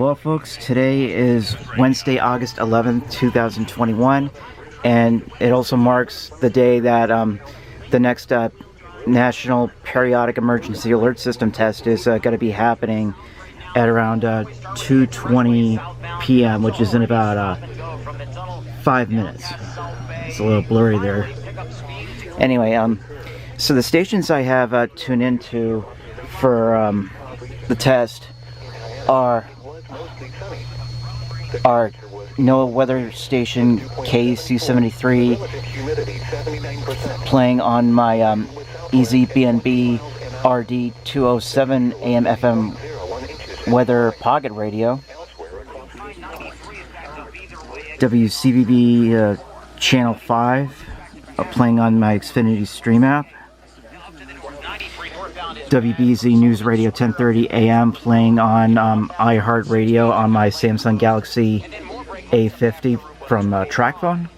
Well, folks, today is Wednesday, August 11th, 2021, and it also marks the day that the next National Periodic Emergency Alert System test is going to be happening at around 2:20 p.m., which is in about 5 minutes. It's a little blurry there. Anyway, so the stations I have tuned into for the test are NOAA weather station KC73, playing on my EZBNB RD207 AM/FM weather pocket radio, WCVB channel 5, playing on my Xfinity Stream app, WBZ News Radio 1030 AM, playing on iHeartRadio on my Samsung Galaxy A50 from TracFone,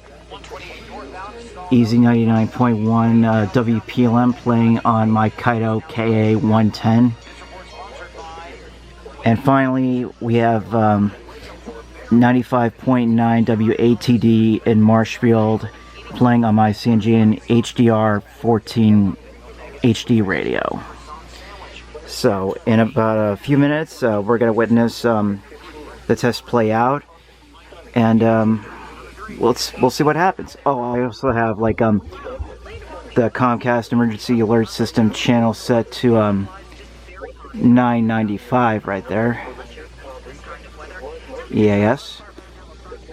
Easy 99.1 WPLM, playing on my Kaito KA110. And finally, we have 95.9 WATD in Marshfield, playing on my CNGN HDR14 HD radio. So, in about a few minutes, we're going to witness the test play out, and we'll see what happens. Oh, I also have the Comcast Emergency Alert System channel set to 995 right there, EAS.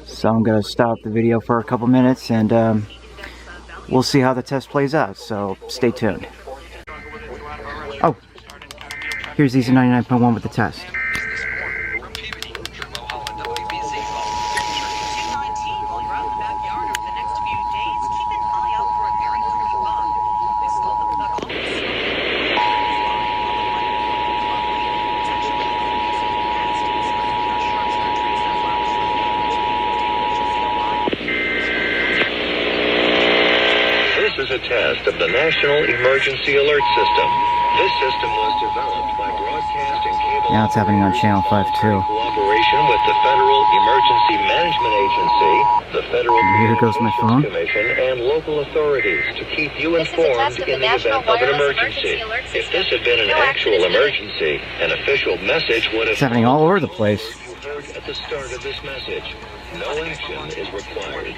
So I'm going to stop the video for a couple minutes, and we'll see how the test plays out, so stay tuned. Oh, here's Easy 99.1 with the test. This is a test of the National Emergency Alert System. This system was developed by Broadcast and Cable. Now it's happening on Channel 5 too. Cooperation with the Federal Emergency Management Agency, the Federal Here goes my phone. Commission, and local authorities to keep you informed in the event of an emergency. If this had been an actual emergency, an official message would have. It's happening all over the place. You heard at the start of this message. No action is required.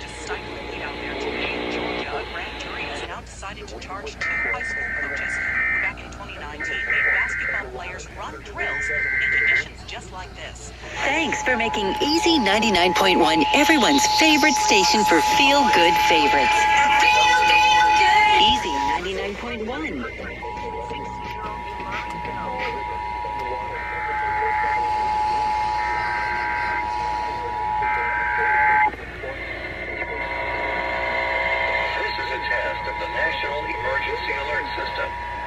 Decided to charge 2 high school coaches who back in 2019 made basketball players run drills in conditions just like this. Thanks for making Easy 99.1 everyone's favorite station for feel-good favorites. Easy 99.1.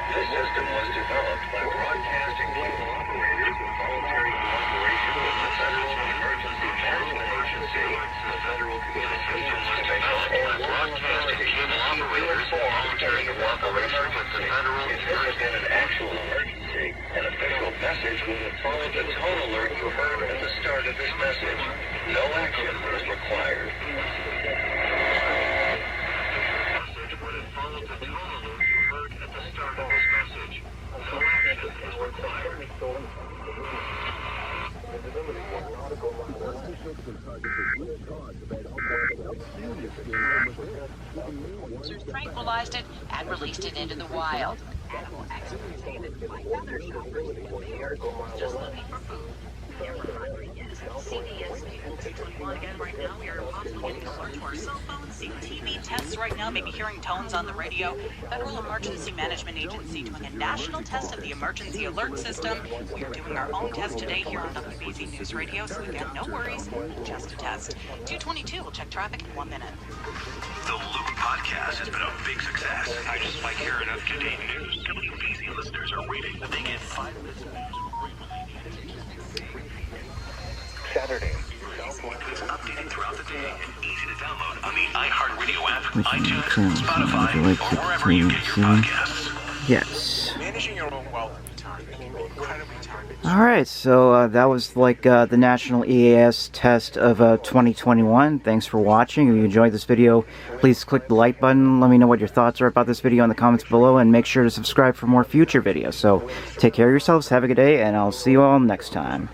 This system was developed by Broadcast and Cable operators in voluntary cooperation with the Federal Emergency Management Agency, the Federal Communications Commission, and Broadcast and Cable operators in voluntary cooperation with the Federal. If this had been an actual emergency, an official message would have followed the tone alert you heard at the start of this message. No action was required. Tranquilized it and released it into the wild. Animal experts say that like other shoppers, they are just looking for food. CBS News 221 again right now. We are possibly getting alert to our cell phones, seeing TV tests right now, maybe hearing tones on the radio. Federal Emergency Management Agency doing a national test of the emergency alert system. We are doing our own test today here on WBZ News Radio, so again, no worries, just a test. 222, we'll check traffic in 1 minute. The Loop podcast has been a big success. I just like hearing up-to-date news. WBZ listeners are rating that they get 5 minutes of news Saturday. updated throughout the day and easy to download on the iHeartRadio app, Which iTunes, Spotify, would you like or to wherever you get your see? podcasts. Yes. Managing your own wealth at the time. Alright, so that was like the National EAS test of 2021. Thanks for watching. If you enjoyed this video, please click the like button. Let me know what your thoughts are about this video in the comments below, and make sure to subscribe for more future videos. So take care of yourselves, have a good day, and I'll see you all next time.